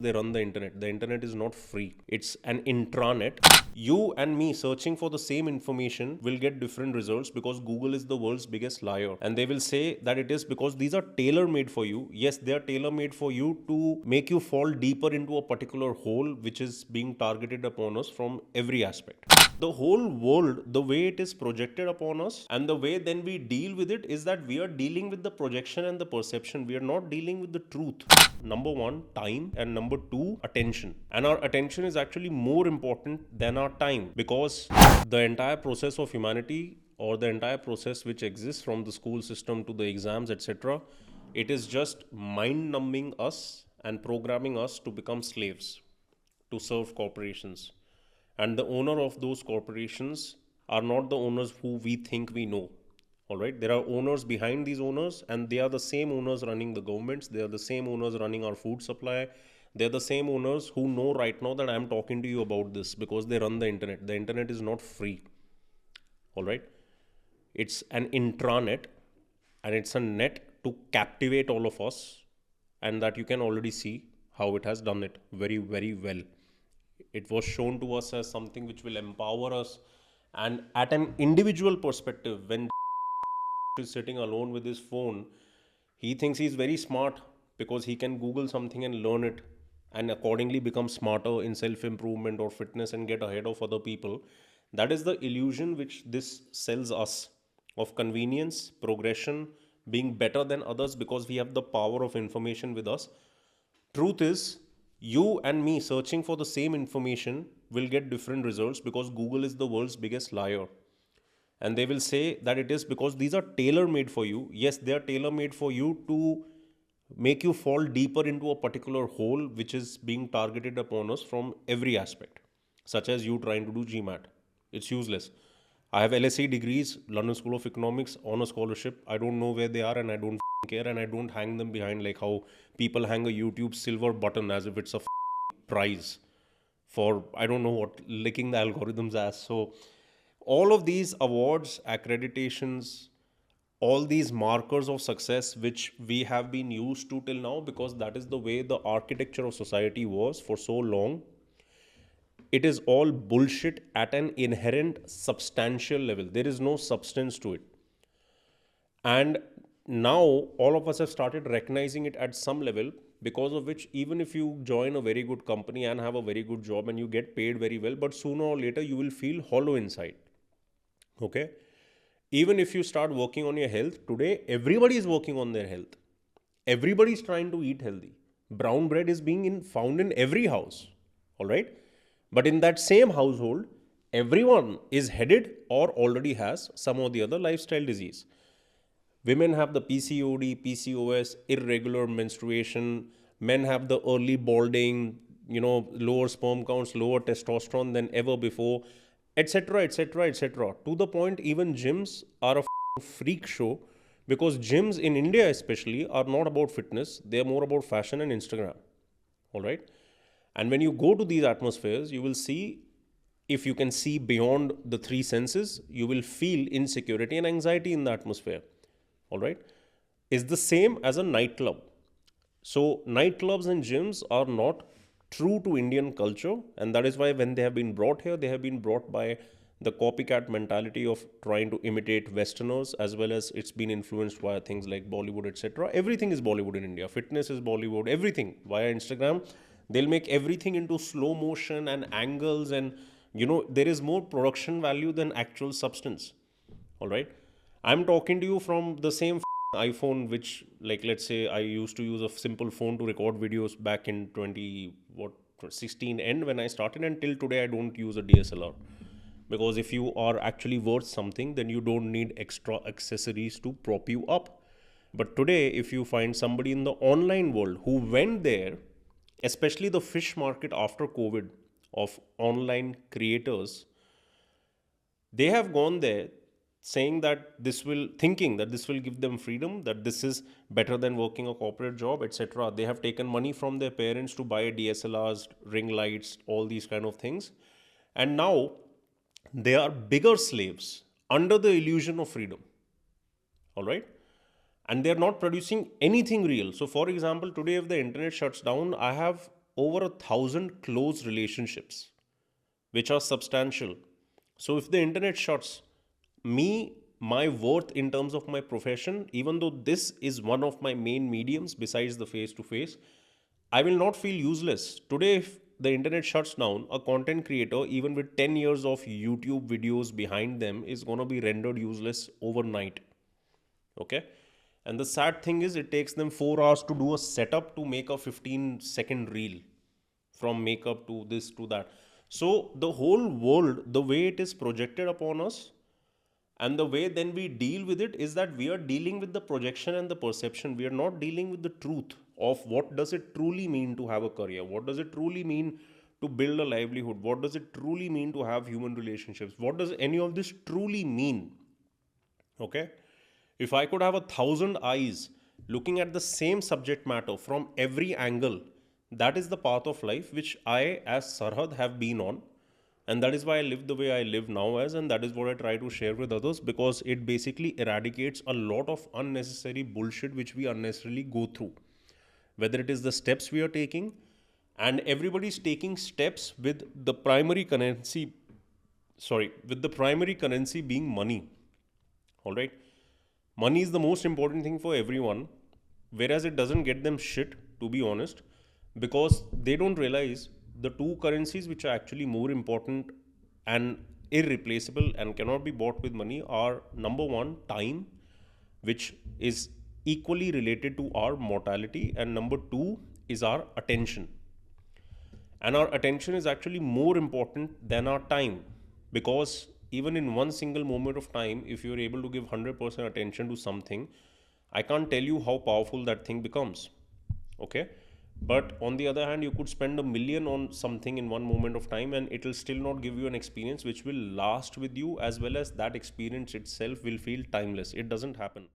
They run the internet. The internet is not free. It's an intranet. You and me searching for the same information will get different results because Google is the world's biggest liar. And they will say that it is because these are tailor-made for you. Yes, they are tailor-made for you to make you fall deeper into a particular hole which is being targeted upon us from every aspect. The whole world, the way it is projected upon us and the way then we deal with it is that we are dealing with the projection and the perception. We are not dealing with the truth. Number one, time, and number two, attention. And our attention is actually more important than our time because the entire process of humanity or the entire process which exists from the school system to the exams, etc., it is just mind numbing us and programming us to become slaves, to serve corporations. And the owner of those corporations are not the owners who we think we know. All right, there are owners behind these owners, and they are the same owners running the governments. They are the same owners running our food supply. They're the same owners who know right now that I'm talking to you about this because they run the internet. The internet is not free. All right, it's an intranet, and it's a net to captivate all of us, and that you can already see how it has done it very, very well. It was shown to us as something which will empower us, and at an individual perspective, when is sitting alone with his phone, he thinks he's very smart because he can Google something and learn it and accordingly become smarter in self improvement or fitness and get ahead of other people. That is the illusion which this sells us of convenience, progression, being better than others because we have the power of information with us. Truth is, you and me searching for the same information will get different results because Google is the world's biggest liar. And they will say that it is because these are tailor made for you. Yes, they are tailor made for you to make you fall deeper into a particular hole which is being targeted upon us from every aspect, such as you trying to do GMAT. It's useless. I have LSE degrees, London School of Economics, on a scholarship. I don't know where they are and I don't care, and I don't hang them behind like how people hang a YouTube silver button as if it's a prize for, I don't know what, licking the algorithm's ass. So all of these awards, accreditations, all these markers of success which we have been used to till now because that is the way the architecture of society was for so long, it is all bullshit at an inherent substantial level. There is no substance to it. And now all of us have started recognizing it at some level, because of which even if you join a very good company and have a very good job and you get paid very well, but sooner or later you will feel hollow inside. Okay, even if you start working on your health today, everybody is working on their health. Everybody is trying to eat healthy. Brown bread is being found in every house. All right, but in that same household, everyone is headed or already has some or the other lifestyle disease. Women have the PCOD, PCOS, irregular menstruation. Men have the early balding, lower sperm counts, lower testosterone than ever before, etc., etc., etc. To the point, even gyms are a freak show because gyms in India, especially, are not about fitness. They are more about fashion and Instagram. All right. And when you go to these atmospheres, you will see, if you can see beyond the three senses, you will feel insecurity and anxiety in the atmosphere. All right, is the same as a nightclub. So nightclubs and gyms are not true to Indian culture, and that is why when they have been brought here, they have been brought by the copycat mentality of trying to imitate Westerners, as well as it's been influenced by things like Bollywood, etc. Everything is Bollywood in India. Fitness is Bollywood. Everything via Instagram, they'll make everything into slow motion and angles, and there is more production value than actual substance. All right, I'm talking to you from the same iPhone, which, like, let's say I used to use a simple phone to record videos back in 16 end when I started, and till today I don't use a DSLR because if you are actually worth something, then you don't need extra accessories to prop you up. But today, if you find somebody in the online world who went there, especially the fish market after COVID of online creators, they have gone there saying that thinking that this will give them freedom, that this is better than working a corporate job, etc. They have taken money from their parents to buy DSLRs, ring lights, all these kind of things. And now they are bigger slaves under the illusion of freedom. All right. And they're not producing anything real. So, for example, today, if the internet shuts down, I have over 1,000 close relationships which are substantial. So if the internet shuts, me, my worth in terms of my profession, even though this is one of my main mediums besides the face to face, I will not feel useless. Today, if the internet shuts down, a content creator, even with 10 years of YouTube videos behind them, is going to be rendered useless overnight. Okay? And the sad thing is, it takes them 4 hours to do a setup to make a 15-second reel, from makeup to this to that. So, the whole world, the way it is projected upon us, and the way then we deal with it is that we are dealing with the projection and the perception. We are not dealing with the truth of what does it truly mean to have a career, what does it truly mean to build a livelihood, what does it truly mean to have human relationships, what does any of this truly mean. Okay, if I could have 1,000 eyes looking at the same subject matter from every angle, that is the path of life which I, as Sirhud, have been on. And that is why I live the way I live now as, and that is what I try to share with others, because it basically eradicates a lot of unnecessary bullshit which we unnecessarily go through. Whether it is the steps we are taking, and everybody's taking steps with the primary currency, being money. All right. Money is the most important thing for everyone, whereas it doesn't get them shit, to be honest, because they don't realize the two currencies which are actually more important and irreplaceable and cannot be bought with money are, number one, time, which is equally related to our mortality, and number two is our attention. And our attention is actually more important than our time, because even in one single moment of time, if you're able to give 100% attention to something, I can't tell you how powerful that thing becomes. Okay, but on the other hand, you could spend 1 million on something in one moment of time and it will still not give you an experience which will last with you, as well as that experience itself will feel timeless. It doesn't happen.